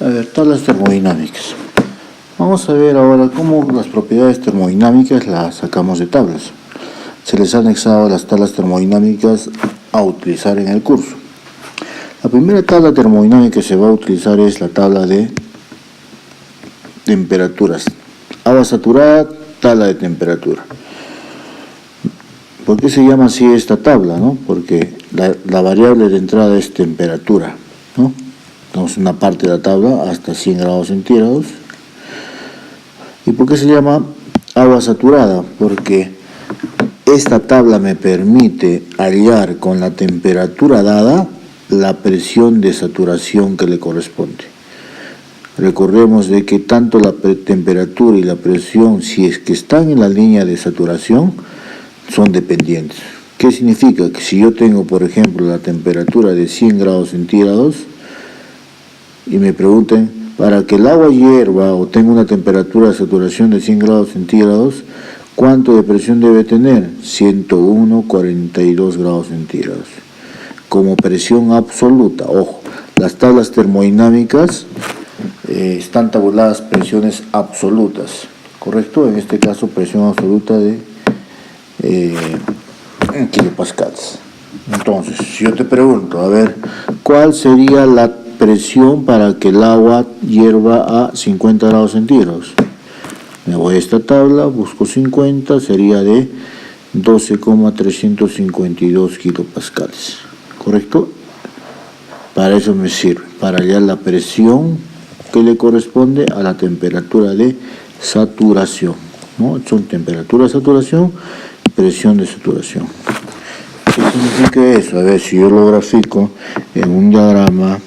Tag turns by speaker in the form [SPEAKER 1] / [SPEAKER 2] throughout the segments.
[SPEAKER 1] A ver, tablas termodinámicas. Vamos a ver ahora cómo las propiedades termodinámicas las sacamos de tablas. Se les ha anexado las tablas termodinámicas a utilizar en el curso. La primera tabla termodinámica que se va a utilizar es la tabla de temperaturas. Agua saturada, tabla de temperatura. ¿Por qué se llama así esta tabla? Porque la variable de entrada es temperatura, ¿no? Tenemos una parte de la tabla hasta 100 grados centígrados. ¿Y por qué se llama agua saturada? Porque esta tabla me permite hallar con la temperatura dada la presión de saturación que le corresponde. Recordemos de que tanto la temperatura y la presión, si es que están en la línea de saturación, son dependientes. ¿Qué significa? Que si yo tengo, por ejemplo, la temperatura de 100 grados centígrados y me pregunten, para que el agua hierva o tenga una temperatura de saturación de 100 grados centígrados, ¿cuánto de presión debe tener? 101,42 grados centígrados. Como presión absoluta. Ojo, las tablas termodinámicas están tabuladas presiones absolutas, ¿correcto? En este caso, presión absoluta de kilopascales. Entonces, si yo te pregunto, a ver, ¿cuál sería la presión para que el agua hierva a 50 grados centígrados? Me voy a esta tabla, busco 50, sería de 12,352 kilopascales, ¿correcto? Para eso me sirve, para hallar la presión que le corresponde a la temperatura de saturación, ¿no? Son temperatura de saturación, presión de saturación. ¿Qué significa eso? A ver, si yo lo grafico en un diagrama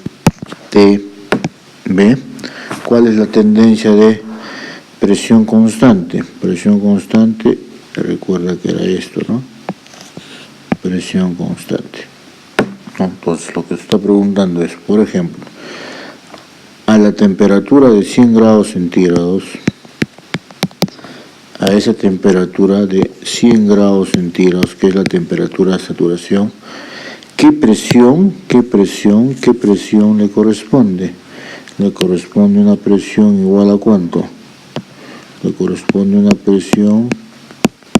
[SPEAKER 1] TB, ¿cuál es la tendencia de presión constante? Presión constante, recuerda que era esto, ¿no? Presión constante. Entonces, lo que se está preguntando es, por ejemplo, a la temperatura de 100 grados centígrados, a esa temperatura de 100 grados centígrados, que es la temperatura de saturación, ¿qué presión le corresponde? Le corresponde una presión igual a ¿cuánto? Le corresponde una presión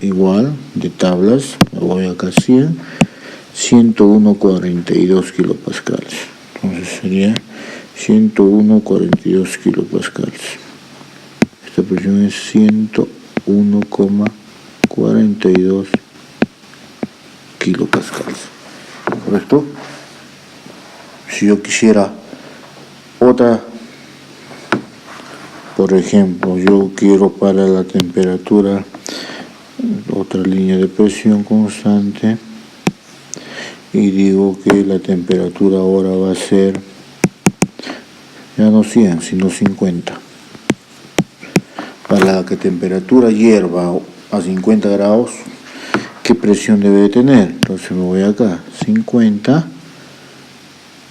[SPEAKER 1] igual de tablas, me voy acá a 101,42 kilopascales. Entonces sería 101,42 kilopascales. Esta presión es 101,42 kilopascales. ¿Correcto? Si yo quisiera otra, por ejemplo, yo quiero para la temperatura otra línea de presión constante y digo que la temperatura ahora va a ser ya no 100 sino 50. Para que temperatura hierva a 50 grados, ¿qué presión debe de tener? Entonces me voy acá, 50,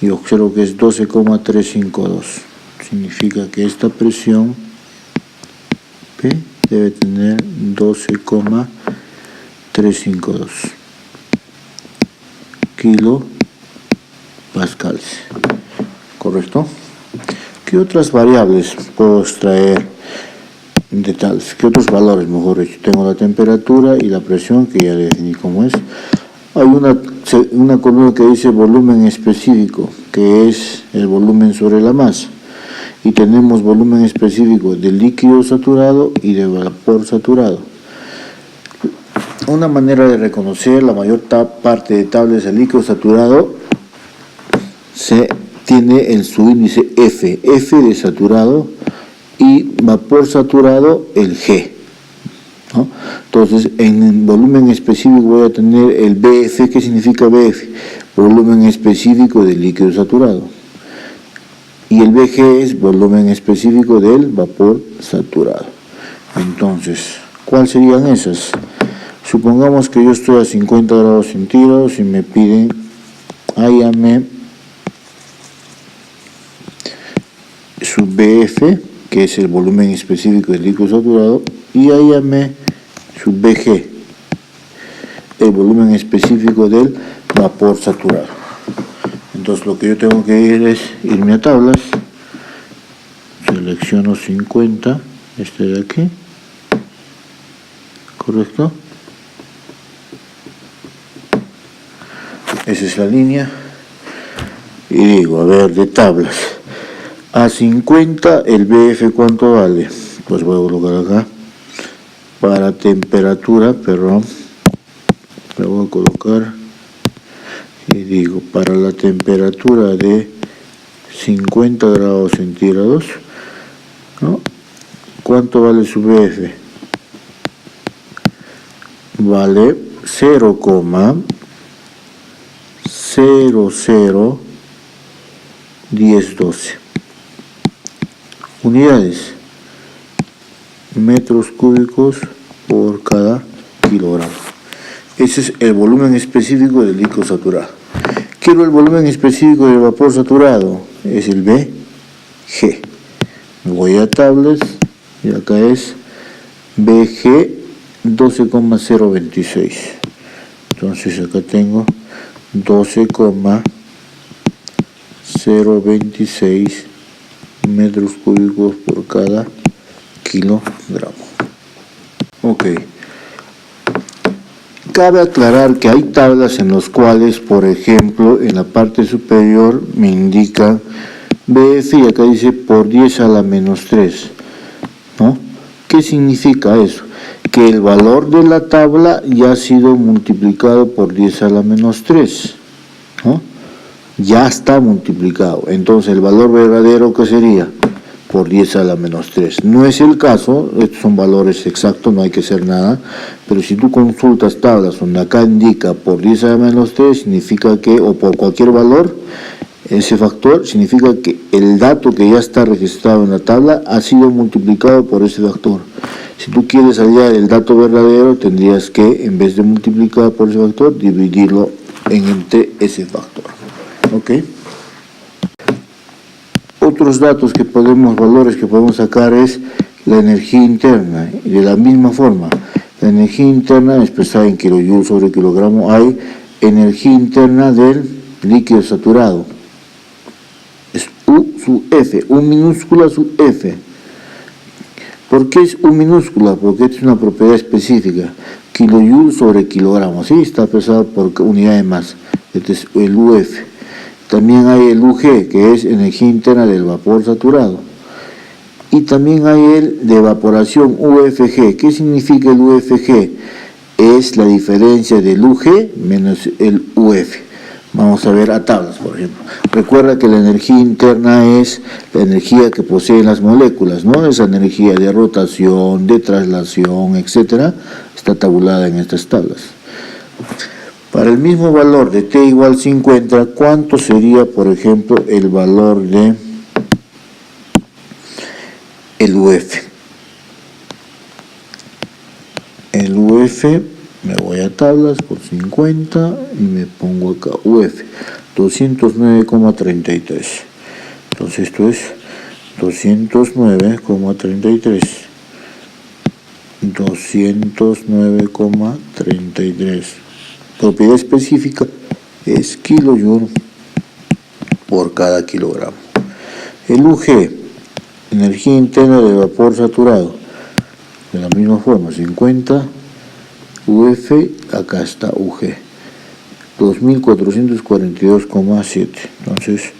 [SPEAKER 1] y observo que es 12,352. Significa que esta presión P debe tener 12,352 kilopascales. ¿Correcto? ¿Qué otras variables puedo extraer de tales? ¿Qué otros valores, mejor dicho? Tengo la temperatura y la presión, que ya definí cómo es. Hay una columna que dice volumen específico, que es el volumen sobre la masa. Y tenemos volumen específico de líquido saturado y de vapor saturado. Una manera de reconocer la mayor parte de tablas de líquido saturado se tiene en su índice F de saturado, y vapor saturado el G, ¿no? Entonces, en el volumen específico voy a tener el BF. ¿Qué significa BF? Volumen específico del líquido saturado. Y el BG es volumen específico del vapor saturado. Entonces, ¿cuáles serían esas? Supongamos que yo estoy a 50 grados centígrados y me piden, hállame su BF, que es el volumen específico del líquido saturado, y hállame su BG, el volumen específico del vapor saturado. Entonces lo que yo tengo que ir es irme a tablas selecciono 50, este de aquí, ¿correcto? Esa es la línea. Y digo, a ver, de tablas. A 50, el BF, ¿cuánto vale? Pues voy a colocar acá. Para temperatura, perdón, le voy a colocar, y digo, para la temperatura de 50 grados centígrados, ¿no? ¿Cuánto vale su BF? Vale 0,001012 unidades, metros cúbicos por cada kilogramo. Ese es el volumen específico del líquido saturado. Quiero el volumen específico del vapor saturado, es el BG. Me voy a tablas y acá es BG 12,026. Entonces acá tengo 12,026 metros cúbicos por cada kilogramo. Ok. Cabe aclarar que hay tablas en las cuales, por ejemplo, en la parte superior me indica BF y acá dice por 10 a la menos 3, ¿no? ¿Qué significa eso? Que el valor de la tabla ya ha sido multiplicado por 10 a la menos 3, ¿no? Ya está multiplicado. Entonces el valor verdadero, ¿qué sería? Por 10 a la menos 3. No es el caso, estos son valores exactos, no hay que hacer nada, pero si tú consultas tablas donde acá indica por 10 a la menos 3, significa que, o por cualquier valor, ese factor, significa que el dato que ya está registrado en la tabla ha sido multiplicado por ese factor. Si tú quieres hallar el dato verdadero, tendrías que, en vez de multiplicar por ese factor, dividirlo entre ese factor. ¿Ok? Otros datos que podemos, valores que podemos sacar es la energía interna. Y de la misma forma, la energía interna expresada en kilojoules sobre kilogramo, hay energía interna del líquido saturado. Es U sub F, U minúscula sub F. ¿Por qué es U minúscula? Porque es una propiedad específica. Kilojoules sobre kilogramo, ¿sí? Está expresado por unidad de masa. Este es el UF. También hay el UG, que es energía interna del vapor saturado. Y también hay el de evaporación UFG. ¿Qué significa el UFG? Es la diferencia del UG menos el UF. Vamos a ver a tablas, por ejemplo. Recuerda que la energía interna es la energía que poseen las moléculas, ¿no? Esa energía de rotación, de traslación, etcétera, está tabulada en estas tablas. Para el mismo valor de T igual 50, ¿cuánto sería, por ejemplo, el valor de el UF? El UF, me voy a tablas por 50 y me pongo acá UF, 209,33. Entonces esto es 209,33. 209,33. Propiedad específica es kilojoule por cada kilogramo. El UG, energía interna de vapor saturado, de la misma forma, 50 UF, acá está UG, 2442,7. Entonces,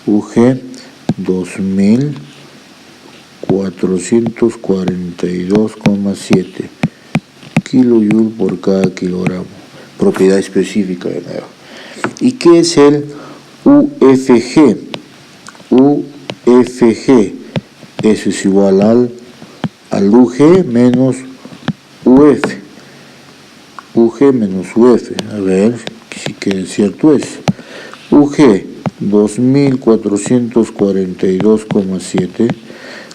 [SPEAKER 1] UG 2442,7 kilojoule por cada kilogramo. Propiedad específica de nuevo. ¿Y qué es el UFG? UFG, eso es igual al UG menos UF. UG menos UF, a ver si que cierto es. UG 2442,7,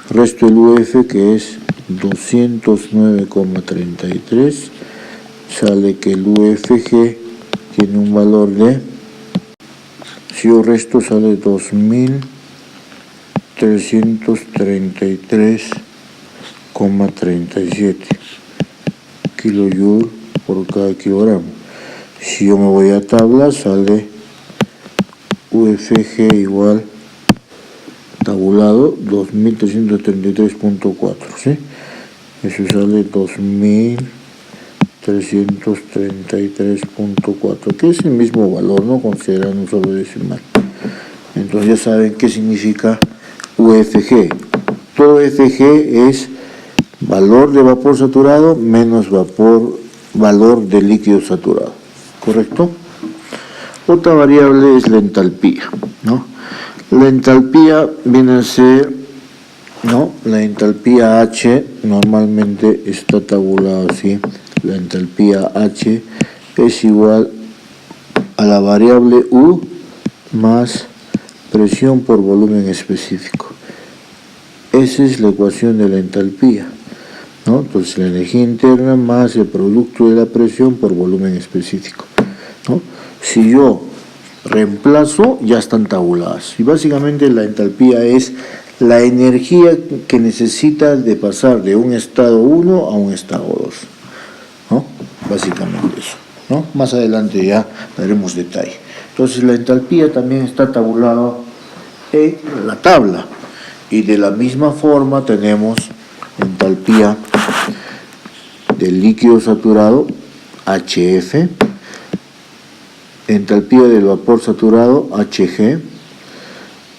[SPEAKER 1] resto el UF que es 209,33, sale que el UFG tiene un valor de, si yo resto sale 2333,37 kilojoule por cada kilogramo. Si yo me voy a tabla, sale UFG igual tabulado tabulado 2333.4, ¿sí? Eso sale 2333.4, que es el mismo valor, ¿no? Considerando un solo decimal. Entonces ya saben qué significa UFG. Todo UFG es valor de vapor saturado menos valor de líquido saturado, ¿correcto? Otra variable es la entalpía, ¿no? La entalpía viene a ser, ¿no? La entalpía H normalmente está tabulada así. La entalpía H es igual a la variable U más presión por volumen específico. Esa es la ecuación de la entalpía, ¿no? Entonces la energía interna más el producto de la presión por volumen específico, ¿no? Si yo reemplazo, ya están tabuladas. Y básicamente la entalpía es la energía que necesita de pasar de un estado 1 a un estado 2, ¿no? Básicamente eso, ¿no? Más adelante ya daremos detalle. Entonces la entalpía también está tabulada en la tabla. Y de la misma forma tenemos entalpía del líquido saturado, HF, entalpía del vapor saturado, HG,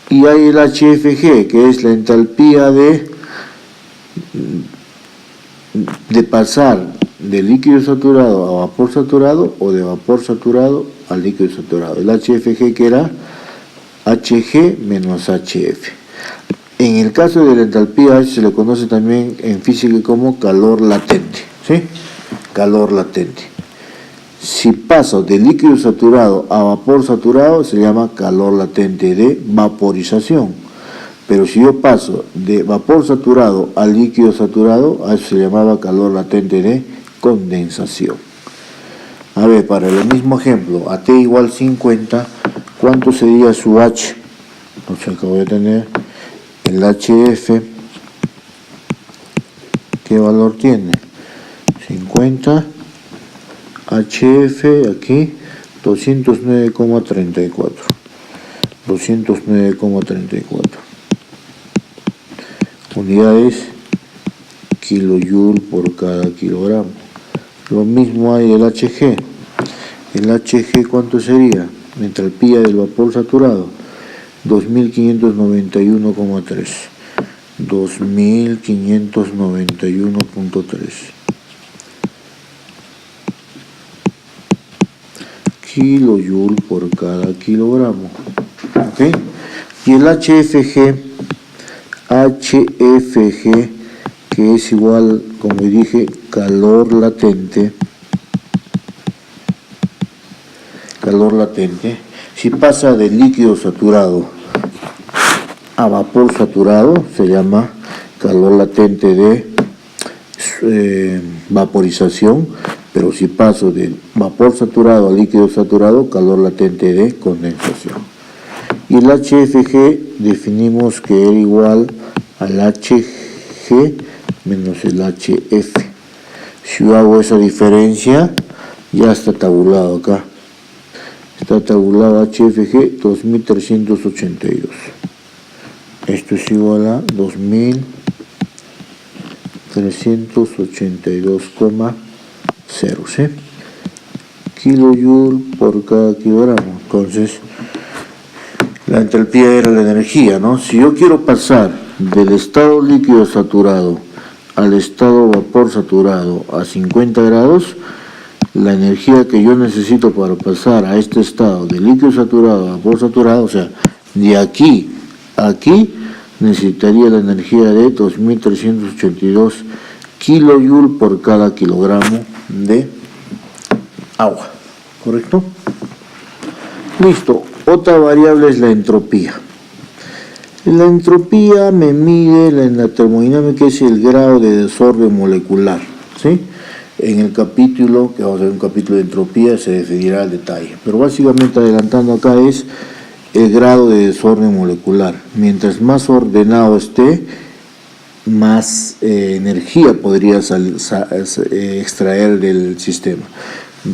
[SPEAKER 1] y hay el HFG, que es la entalpía de pasar de líquido saturado a vapor saturado o de vapor saturado al líquido saturado. El HFG que era HG menos HF. En el caso de la entalpía H se le conoce también en física como calor latente, ¿sí? Calor latente. Si paso de líquido saturado a vapor saturado se llama calor latente de vaporización. Pero si yo paso de vapor saturado a líquido saturado, a eso se llamaba calor latente de condensación. A ver, para el mismo ejemplo, a T igual 50, ¿cuánto sería su H? O sea que voy a tener el HF, ¿qué valor tiene? 50, HF aquí 209,34. 209,34. Unidades kilojoule por cada kilogramo. Lo mismo hay el HG. El HG, ¿cuánto sería? La entalpía del vapor saturado, 2591,3. 2591,3 kilojoule por cada kilogramo. ¿Ok? Y el HFG, que es igual, como dije, calor latente, si pasa de líquido saturado a vapor saturado, se llama calor latente de vaporización, pero si paso de vapor saturado a líquido saturado, calor latente de condensación. Y el HFG definimos que era igual al HG menos el HF. Si yo hago esa diferencia, ya está tabulado acá. Está tabulado HFG 2382. Esto es igual a 2382,0, ¿sí? Kilojoule por cada kilogramo. Entonces, la entalpía era la energía, ¿no? Si yo quiero pasar del estado líquido saturado al estado vapor saturado a 50 grados, la energía que yo necesito para pasar a este estado de líquido saturado a vapor saturado, o sea, de aquí a aquí, necesitaría la energía de 2382 kilojoule por cada kilogramo de agua, ¿correcto? Listo. Otra variable es la entropía. La entropía me mide en la termodinámica, es el grado de desorden molecular, ¿sí? En el capítulo, que vamos a ver un capítulo de entropía, se definirá el detalle. Pero básicamente adelantando acá es el grado de desorden molecular. Mientras más ordenado esté, más energía podría extraer del sistema.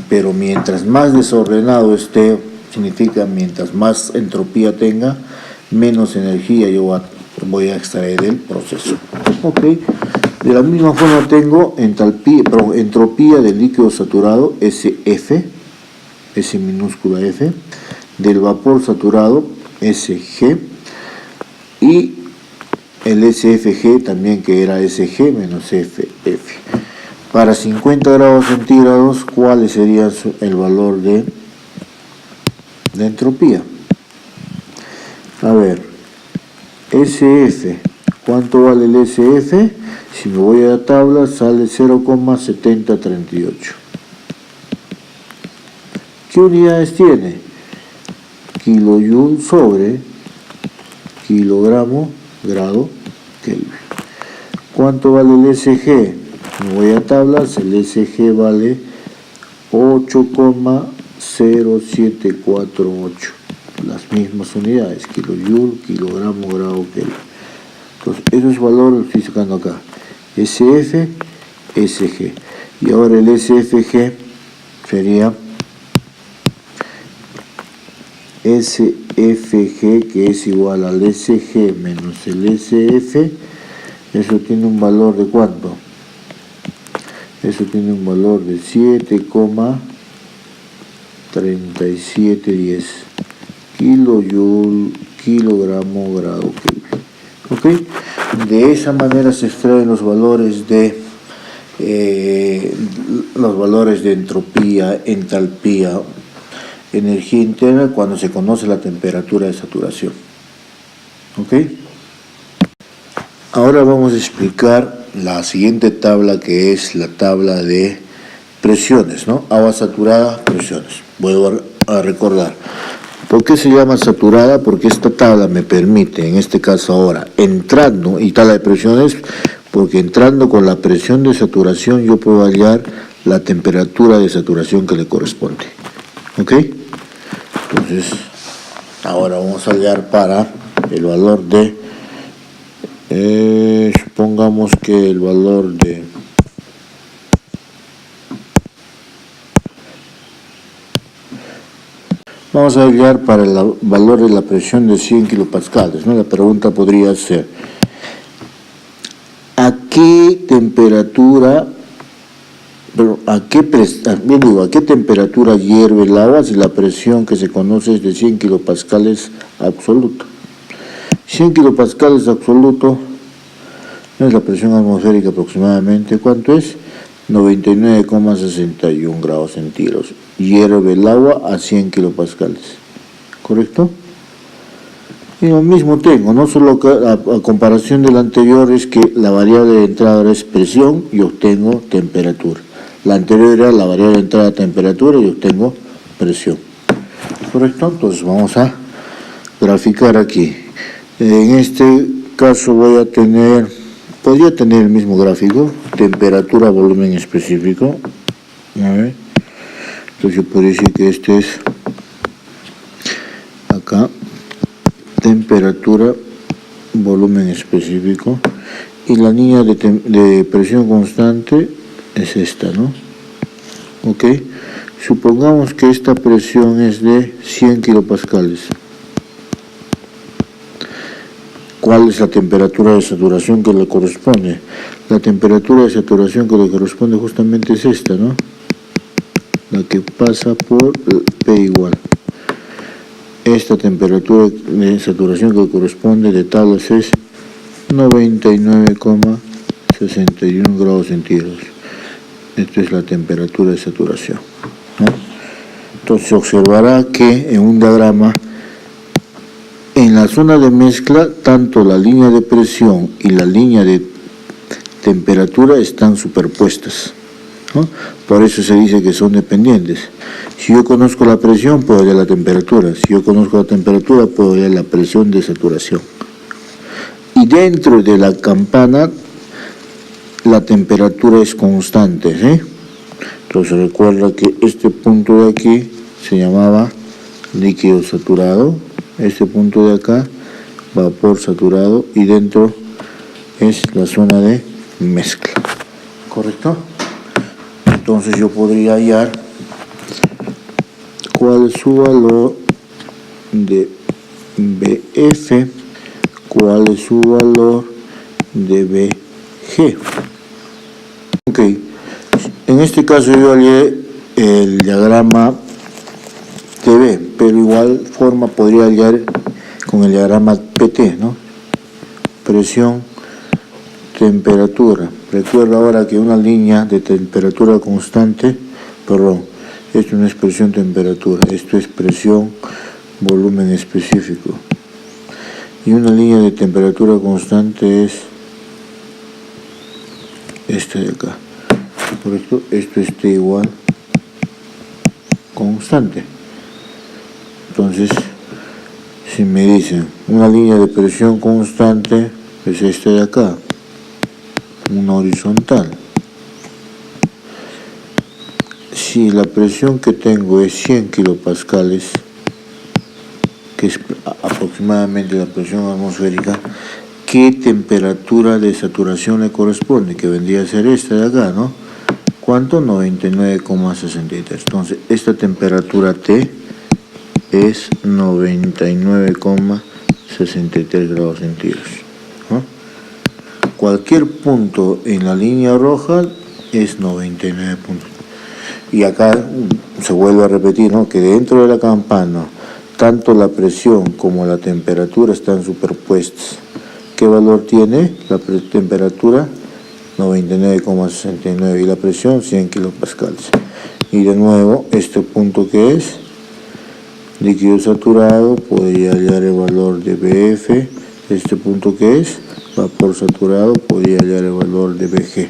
[SPEAKER 1] Pero mientras más desordenado esté, significa mientras más entropía tenga, menos energía yo voy a extraer el proceso. Ok. De la misma forma tengo entropía del líquido saturado, SF, S minúscula F, del vapor saturado, SG, y el SFG también, que era SG menos FF. Para 50 grados centígrados, ¿cuál sería el valor de entropía? A ver, SF, ¿cuánto vale el SF? Si me voy a la tabla, sale 0,7038. ¿Qué unidades tiene? Kilojoule sobre kilogramo grado Kelvin. ¿Cuánto vale el SG? Me voy a tablas, el SG vale 8,0748. Las mismas unidades, kilojoule, kilogramo grado Kelvin. Entonces, esos valores los estoy sacando acá. SF, SG. Y ahora el SFG sería SFG, que es igual al SG menos el SF. Eso tiene un valor de ¿cuánto? Eso tiene un valor de 7,3710 kilojoule, kilogramo grado Kelvin. ¿Ok? De esa manera se extraen los valores de entropía, entalpía, energía interna, cuando se conoce la temperatura de saturación. ¿Ok? Ahora vamos a explicar la siguiente tabla, que es la tabla de presiones, ¿no? Agua saturada, presiones. Vuelvo a recordar. ¿Por qué se llama saturada? Porque esta tabla me permite, en este caso ahora, entrando, y tabla de presiones, porque entrando con la presión de saturación yo puedo hallar la temperatura de saturación que le corresponde. ¿Ok? Entonces, ahora vamos a hallar para el valor de, supongamos que el valor de vamos a hallar para el valor de la presión de 100 kilopascales, ¿no? La pregunta podría ser, ¿a qué temperatura, a qué temperatura hierve el agua si la presión que se conoce es de 100 kilopascales absoluto? 100 kilopascales absoluto es la presión atmosférica aproximadamente, ¿cuánto es? 99,61 grados centígrados. Hierve el agua a 100 kilopascales, ¿correcto? Y lo mismo tengo, no solo a comparación del anterior, es que la variable de entrada es presión y obtengo temperatura. La anterior era la variable de entrada temperatura y obtengo presión, ¿correcto? Entonces vamos a graficar aquí. En este caso podría tener el mismo gráfico, temperatura, volumen específico. A ver. Entonces yo podría decir que este es acá, temperatura, volumen específico, y la línea de presión constante es esta, ¿no? Ok, supongamos que esta presión es de 100 kilopascales. ¿Cuál es la temperatura de saturación que le corresponde? La temperatura de saturación que le corresponde justamente es esta, ¿no? La que pasa por P igual. Esta temperatura de saturación que le corresponde de tablas es 99,61 grados centígrados. Esta es la temperatura de saturación, ¿no? Entonces se observará que en un diagrama, en la zona de mezcla, tanto la línea de presión y la línea de temperatura están superpuestas, ¿no? Por eso se dice que son dependientes. Si yo conozco la presión, puedo hallar la temperatura. Si yo conozco la temperatura, puedo hallar la presión de saturación. Y dentro de la campana, la temperatura es constante, ¿sí? Entonces recuerda que este punto de aquí se llamaba líquido saturado, este punto de acá, vapor saturado, y dentro es la zona de mezcla, ¿correcto? Entonces yo podría hallar cuál es su valor de BF cuál es su valor de BG. Ok, en este caso yo hallé el diagrama TB, pero igual forma podría hallar con el diagrama PT, ¿no? Presión, temperatura. Recuerda ahora que una línea de temperatura constante, esto no es presión, temperatura, esto es presión, volumen específico. Y una línea de temperatura constante es esta de acá, ¿correcto? Esto está igual constante. Entonces, si me dicen una línea de presión constante, es esta de acá, una horizontal. Si la presión que tengo es 100 kilopascales, que es aproximadamente la presión atmosférica, ¿qué temperatura de saturación le corresponde? Que vendría a ser esta de acá, ¿no? ¿Cuánto? 99,63. Entonces, esta temperatura T es 99,63 grados centígrados, ¿no? Cualquier punto en la línea roja es 99 puntos. Y acá se vuelve a repetir, ¿no? Que dentro de la campana, tanto la presión como la temperatura están superpuestas. ¿Qué valor tiene la temperatura? 99,69 y la presión 100 kilopascales. Y de nuevo, este punto que es líquido saturado, podría hallar el valor de BF. Este punto que es vapor saturado, podría hallar el valor de BG.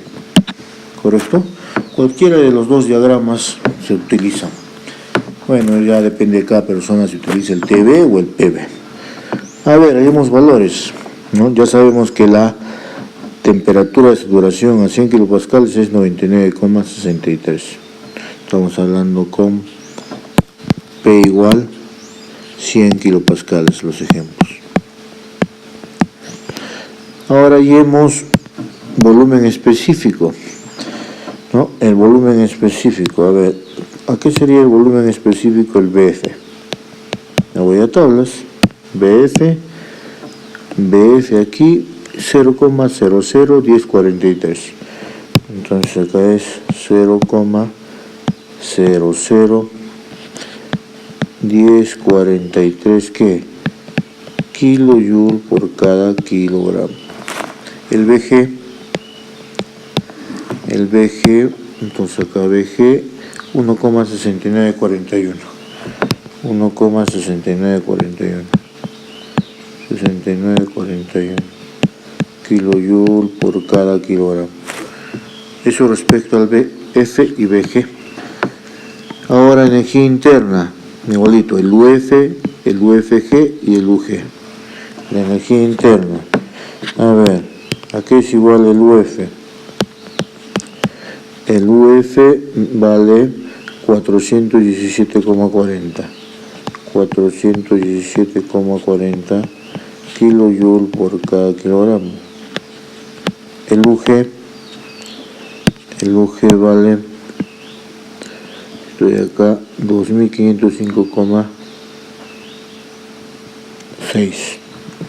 [SPEAKER 1] ¿Correcto? Cualquiera de los dos diagramas se utiliza. Bueno, ya depende de cada persona si utiliza el TB o el PB. A ver, hallemos valores, ¿no? Ya sabemos que la temperatura de saturación a 100 kilopascales es 99,63. Estamos hablando con P igual 100 kilopascales, los ejemplos. Ahora hallemos volumen específico, ¿no? El volumen específico, a ver, ¿a qué sería el volumen específico? El BF. Me voy a tablas. BF aquí 0,001043. Entonces acá es 0,001043 ¿qué? Kilojoule por cada kilogramo. El BG, entonces acá BG 1,6941 kilojoule por cada kilogramo. Eso respecto al BF y BG. Ahora energía interna, igualito, el UF, el UFG y el UG. La energía interna, a ver, ¿a qué es igual el UF? El UF vale 417,40 kilojoule por cada kilogramo. El UG vale, estoy acá, 2505,6.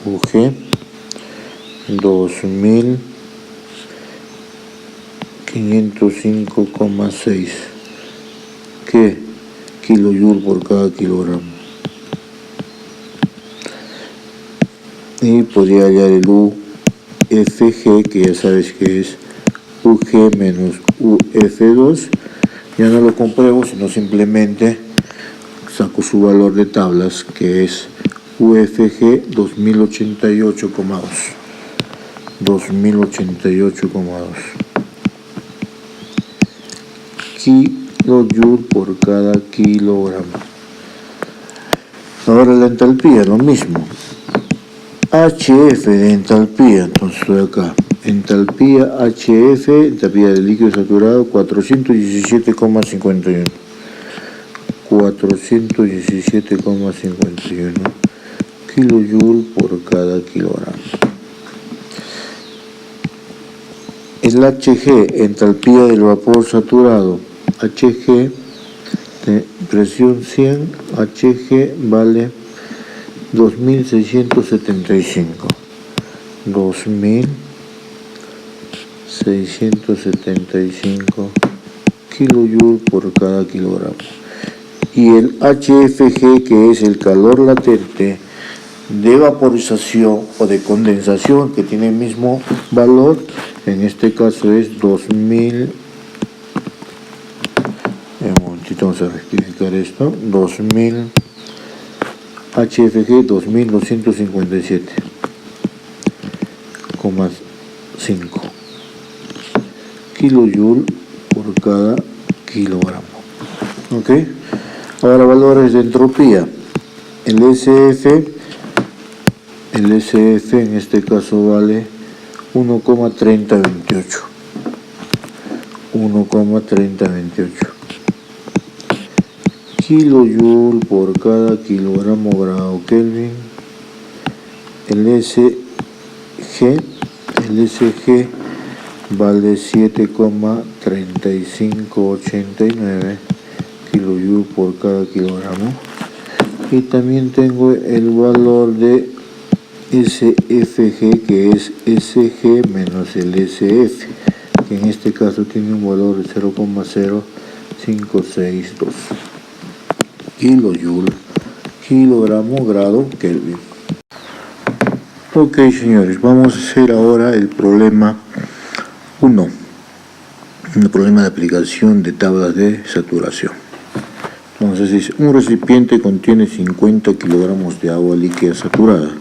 [SPEAKER 1] UG 2505,6. ¿Qué? Kilojoule por cada kilogramo. Y podría hallar el UFG, que ya sabes que es UG menos UF2. Ya no lo compruebo, sino simplemente saco su valor de tablas, que es UFG 2088,2. 2088,2 kilojoule por cada kilogramo. Ahora la entalpía, lo mismo. HF de entalpía, entonces estoy acá. Entalpía HF, entalpía de líquido saturado, 417,51. 417,51 kilojoule por cada kilogramo. El HG, entalpía del vapor saturado, HG de presión 100, HG vale 2675. 2.675 kilojoule por cada kilogramo. Y el HFG, que es el calor latente de vaporización o de condensación, que tiene el mismo valor, en este caso es 2000. Un momentito, vamos a rectificar esto. 2000 HFG 2257,5 kilojoule por cada kilogramo. ¿Ok? Ahora valores de entropía. El SF en este caso vale 1,3028. Kilojoule por cada kilogramo grado Kelvin. El SG vale 7,3589 kilojoule por cada kilogramo. Y también tengo el valor de SFG, que es SG menos el SF, que en este caso tiene un valor de 0,0562 kilojoule kilogramo grado Kelvin. Ok, señores, vamos a hacer ahora el problema 1, un problema de aplicación de tablas de saturación. Entonces dice, un recipiente contiene 50 kilogramos de agua líquida saturada.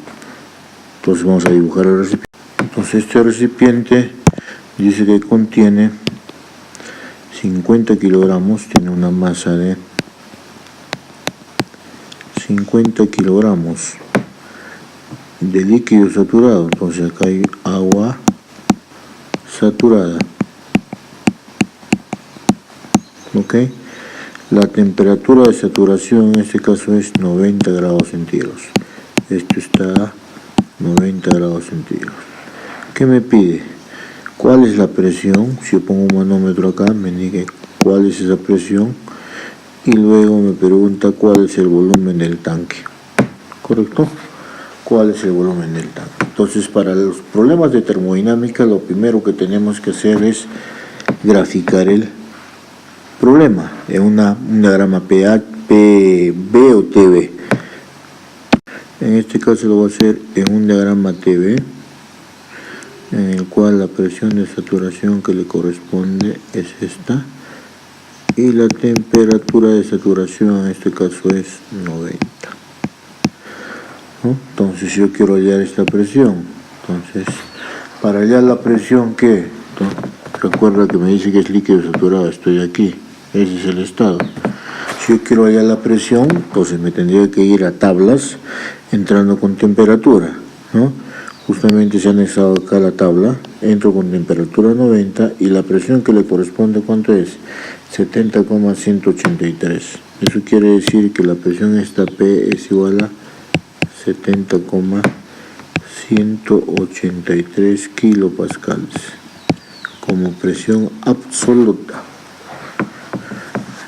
[SPEAKER 1] Entonces vamos a dibujar el recipiente. Entonces este recipiente dice que contiene 50 kilogramos, tiene una masa de 50 kilogramos de líquido saturado. Entonces acá hay agua saturada. Ok, la temperatura de saturación en este caso es 90 grados centígrados. Esto está a 90 grados centígrados. ¿Qué me pide? ¿Cuál es la presión? Si yo pongo un manómetro acá, me dice cuál es esa presión. Y luego me pregunta cuál es el volumen del tanque. ¿Correcto? ¿Cuál es el volumen del tanque? Entonces, para los problemas de termodinámica, lo primero que tenemos que hacer es graficar el problema en un diagrama PB o TV. En este caso lo voy a hacer en un diagrama TV, en el cual la presión de saturación que le corresponde es esta. Y la temperatura de saturación en este caso es 90. ¿No? Entonces yo quiero hallar esta presión. Entonces, para hallar la presión, ¿qué? Recuerda que me dice que es líquido saturado, estoy aquí. Ese es el estado. Si yo quiero hallar la presión, entonces me tendría que ir a tablas, entrando con temperatura, ¿no? Justamente se ha anexado acá la tabla, entro con temperatura 90 y la presión que le corresponde, ¿cuánto es? 70,183. Eso quiere decir que la presión esta P es igual a 70,183 kilopascales como presión absoluta.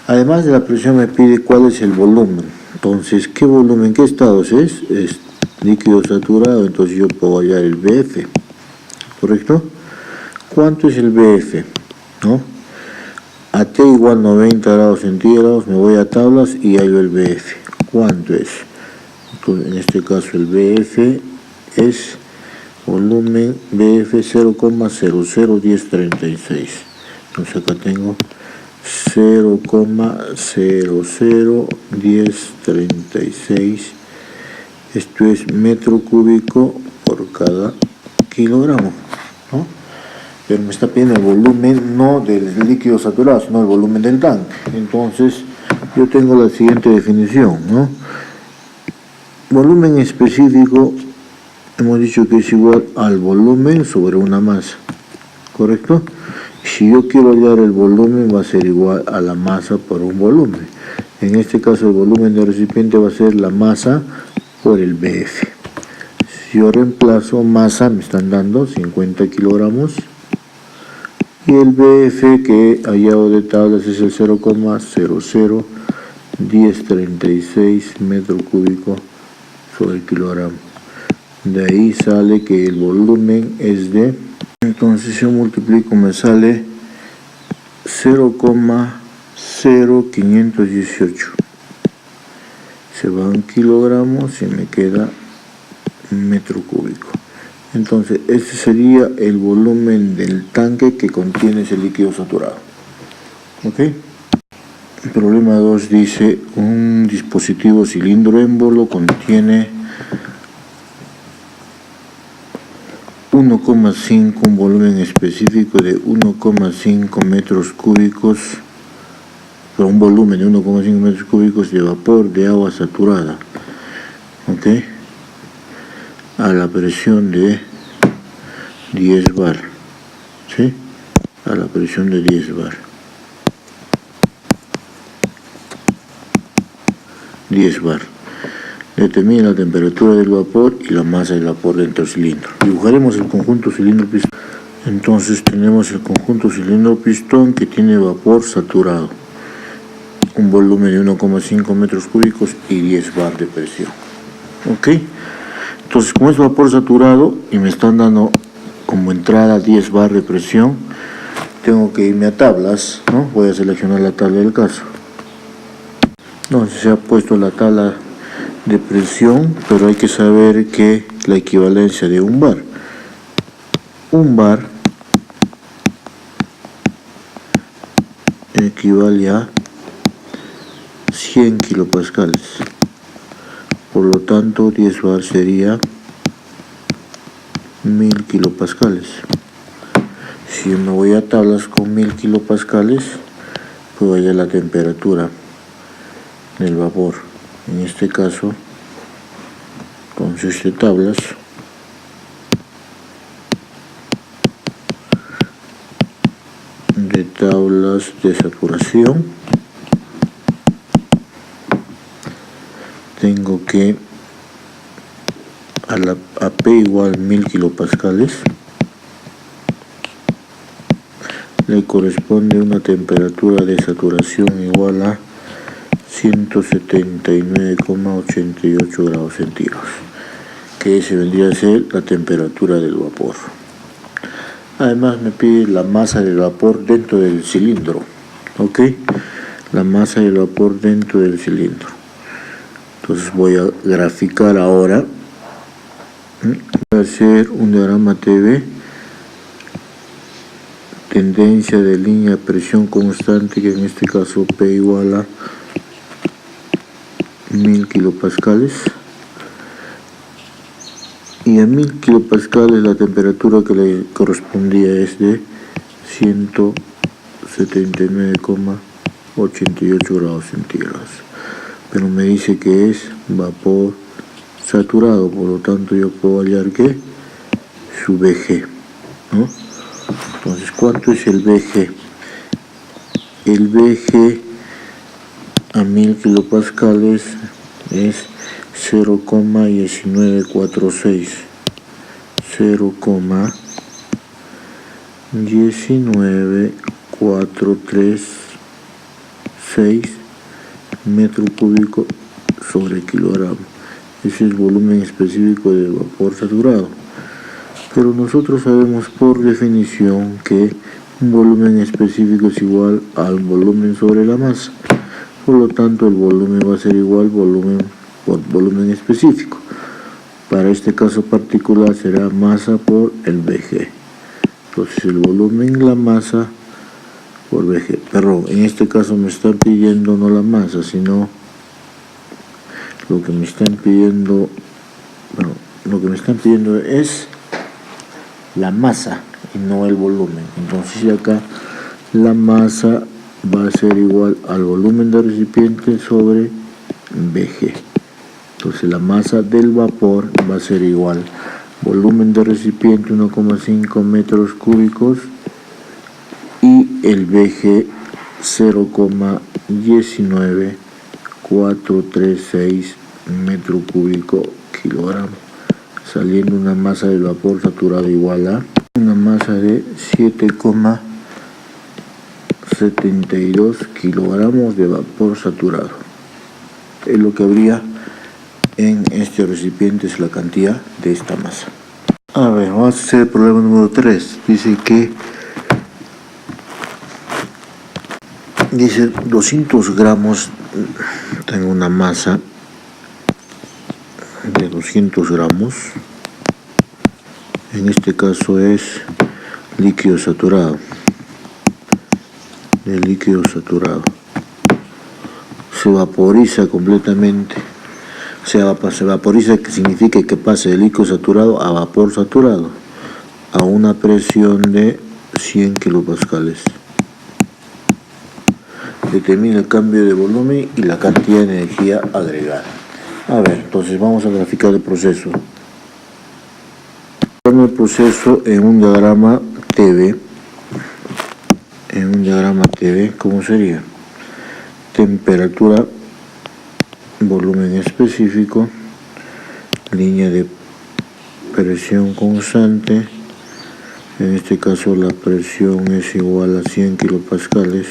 [SPEAKER 1] Además de la presión me pide cuál es el volumen. Entonces, ¿qué volumen, qué estados es? Es líquido saturado, entonces yo puedo hallar el BF, ¿correcto? ¿Cuánto es el BF? ¿No? A T igual 90 grados centígrados, me voy a tablas y hallo el BF. ¿Cuánto es? Entonces, en este caso el BF es volumen BF 0,001036. Entonces acá tengo 0,001036. Esto es metro cúbico por cada kilogramo, ¿no? Pero me está pidiendo el volumen no del líquido saturado, sino el volumen del tanque. Entonces yo tengo la siguiente definición, ¿no? Volumen específico hemos dicho que es igual al volumen sobre una masa, ¿correcto? Si yo quiero hallar el volumen, va a ser igual a la masa por un volumen. En este caso el volumen del recipiente va a ser la masa por el BF. Si yo reemplazo masa, me están dando 50 kilogramos. Y el BF que he hallado de tablas es el 0,001036 metro cúbico sobre el kilogramo. De ahí sale que el volumen es de, entonces yo multiplico, me sale 0,0518. Se van kilogramos y me queda metro cúbico. Entonces este sería el volumen del tanque que contiene ese líquido saturado. ¿Ok? El problema 2 dice un dispositivo cilindro émbolo contiene 1,5, un volumen específico de 1,5 metros cúbicos, pero un volumen de 1,5 metros cúbicos de vapor de agua saturada, ¿ok? A la presión de 10 bar, ¿sí? A la presión de 10 bar. 10 bar. Determina la temperatura del vapor y la masa del vapor dentro del cilindro. Dibujaremos el conjunto cilindro-pistón. Entonces tenemos el conjunto cilindro-pistón que tiene vapor saturado, un volumen de 1,5 metros cúbicos y 10 bar de presión. ¿Ok? Entonces, como es vapor saturado y me están dando como entrada 10 bar de presión, tengo que irme a tablas, ¿no? Voy a seleccionar la tabla del caso. No, se ha puesto la tabla de presión, pero hay que saber que la equivalencia de un bar equivale a 100 kilopascales, por lo tanto 10 bar sería 1000 kilopascales. Si yo me voy a tablas con 1000 kilopascales, pues vaya la temperatura del vapor. En este caso, entonces de tablas, de saturación, tengo que a P igual 1000 kilopascales le corresponde una temperatura de saturación igual a 179,88 grados centígrados, que ese vendría a ser la temperatura del vapor. Además me pide la masa del vapor dentro del cilindro, ¿ok? La masa del vapor dentro del cilindro. Entonces voy a graficar ahora, voy a hacer un diagrama TV, tendencia de línea, presión constante, que en este caso P igual a 1000 kilopascales, y a 1000 kilopascales la temperatura que le correspondía es de 179,88 grados centígrados, pero me dice que es vapor saturado, por lo tanto yo puedo hallar que su VG, ¿no? Entonces, ¿cuánto es el VG? El VG a 1000 kilopascales es 0,1946, 0,19436 metro cúbico sobre kilogramo. Ese es el volumen específico de vapor saturado. Pero nosotros sabemos por definición que un volumen específico es igual al volumen sobre la masa. Por lo tanto, el volumen va a ser igual volumen por volumen específico. Para este caso particular será masa por el VG. Entonces el volumen, la masa por VG. Pero en este caso me están pidiendo no la masa, sino lo que me están pidiendo, es la masa y no el volumen. Entonces acá la masa va a ser igual al volumen del recipiente sobre VG. Entonces la masa del vapor va a ser igual volumen de recipiente 1,5 metros cúbicos y el VG 0,19436 metro cúbico kilogramo, saliendo una masa del vapor saturado igual a una masa de 7,72 kilogramos de vapor saturado. Es lo que habría en este recipiente es la cantidad de esta masa. A ver, vamos a hacer el problema número 3. Dice 200 gramos, tengo una masa de 200 gramos, en este caso es líquido saturado, se vaporiza completamente. Se vaporiza, que significa que pase de líquido saturado a vapor saturado a una presión de 100 kilopascales. Determina el cambio de volumen y la cantidad de energía agregada. A ver, entonces vamos a graficar el proceso. El proceso en un diagrama TV. ¿Cómo sería? Temperatura, volumen específico, línea de presión constante, en este caso la presión es igual a 100 kilopascales,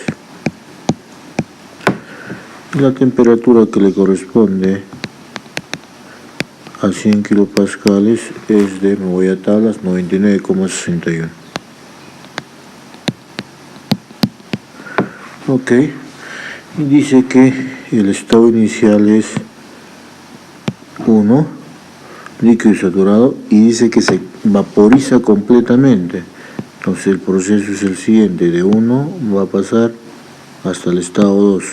[SPEAKER 1] la temperatura que le corresponde a 100 kilopascales es de, me voy a tablas, 99,61. Ok, y dice que el estado inicial es 1, líquido y saturado, y dice que se vaporiza completamente. Entonces el proceso es el siguiente: de 1 va a pasar hasta el estado 2,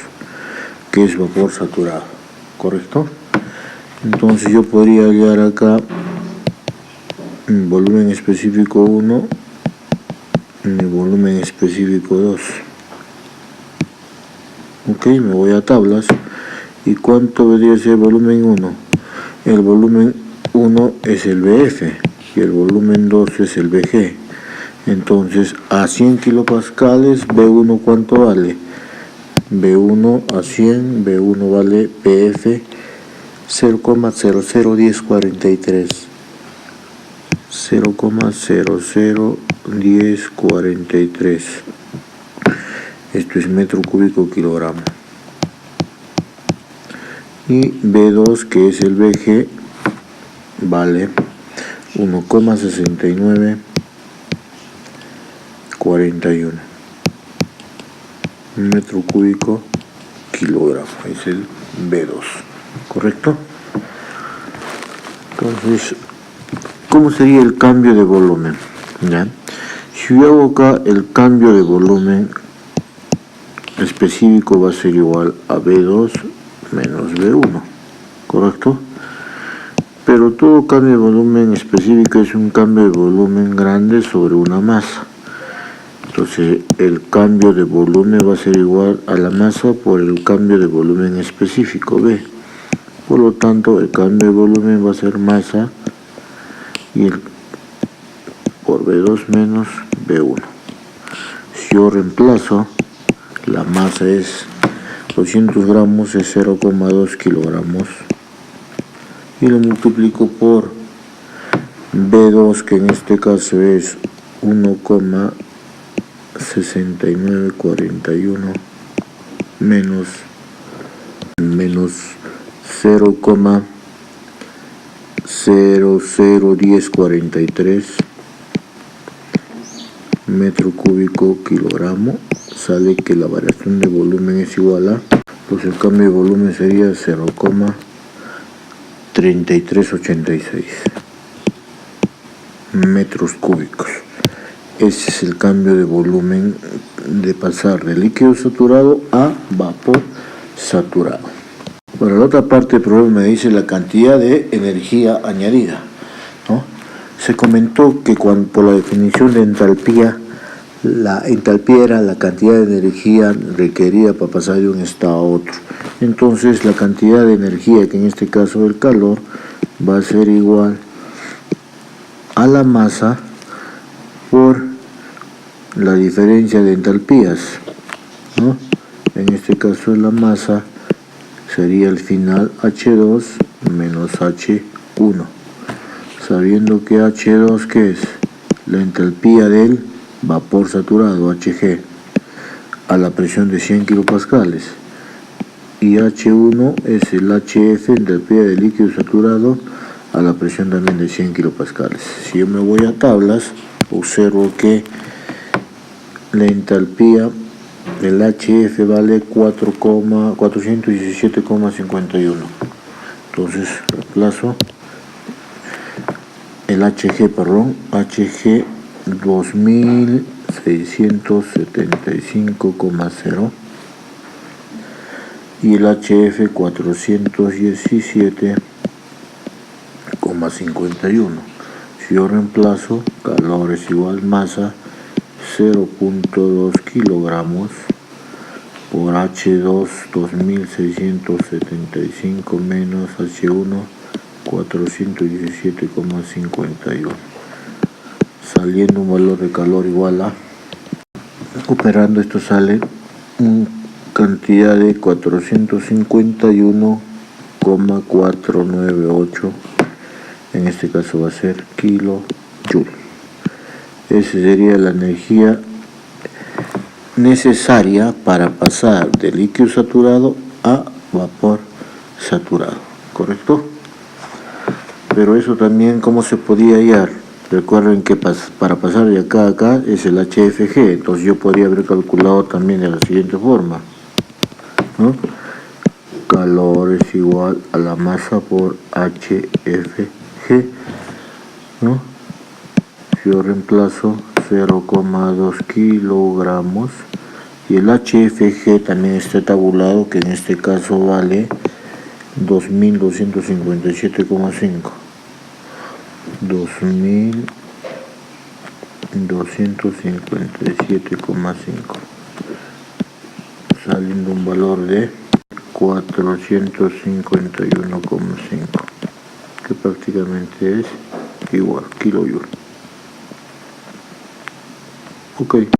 [SPEAKER 1] que es vapor saturado, ¿correcto? Entonces yo podría hallar acá volumen específico 1 y volumen específico 2. Ok, me voy a tablas. ¿Y cuánto vendría a ser el volumen 1? El volumen 1 es el BF y el volumen 2 es el BG. Entonces, a 100 kilopascales, B1 ¿cuánto vale? B1 a 100, B1 vale BF 0,001043. 0,001043. Esto es metro cúbico kilogramo. Y B2, que es el BG, vale 1,6941 metro cúbico kilogramo. Es el B2, ¿correcto? Entonces, ¿cómo sería el cambio de volumen? ¿Ya? Si yo hago acá el cambio de volumen específico, va a ser igual a B2 menos B1, ¿correcto? Pero todo cambio de volumen específico es un cambio de volumen grande sobre una masa. Entonces el cambio de volumen va a ser igual a la masa por el cambio de volumen específico, B. Por lo tanto, el cambio de volumen va a ser masa y por B2 menos B1. Si yo reemplazo, la masa es 200 gramos, es 0,2 kilogramos, y lo multiplico por B2, que en este caso es 1,6941 menos 0,001043 metro cúbico kilogramo. Sale que la variación de volumen es igual a, pues el cambio de volumen sería 0,3386 metros cúbicos. Ese es el cambio de volumen de pasar de líquido saturado a vapor saturado. Bueno, la otra parte del problema me dice la cantidad de energía añadida, ¿no? Se comentó que por la definición de entalpía, la entalpía era la cantidad de energía requerida para pasar de un estado a otro. Entonces la cantidad de energía, que en este caso el calor, va a ser igual a la masa por la diferencia de entalpías, ¿no? En este caso la masa sería el final H2 menos H1, sabiendo que H2, ¿qué es? La entalpía del vapor saturado, Hg, a la presión de 100 kilopascales. y H1 es el HF, entalpía de líquido saturado, a la presión también de 100 kilopascales. Si yo me voy a tablas, observo que la entalpía del HF vale 417,51. Entonces reemplazo el HG 2675,0 y el HF 417,51. Si yo reemplazo, calor es igual masa 0.2 kilogramos por H2 2675 menos H1 417,51, saliendo un valor de calor igual a, operando esto sale cantidad de 451,498, en este caso va a ser kilojoule. Esa sería la energía necesaria para pasar de líquido saturado a vapor saturado, ¿correcto? Pero eso también, ¿cómo se podía hallar? Recuerden que para pasar de acá a acá es el HFG, entonces yo podría haber calculado también de la siguiente forma, ¿no? Calor es igual a la masa por HFG, ¿no? Si yo reemplazo 0,2 kilogramos y el HFG también está tabulado, que en este caso vale 2257,5, 2257,5, saliendo un valor de 451,5, que prácticamente es igual kilojoule. Ok.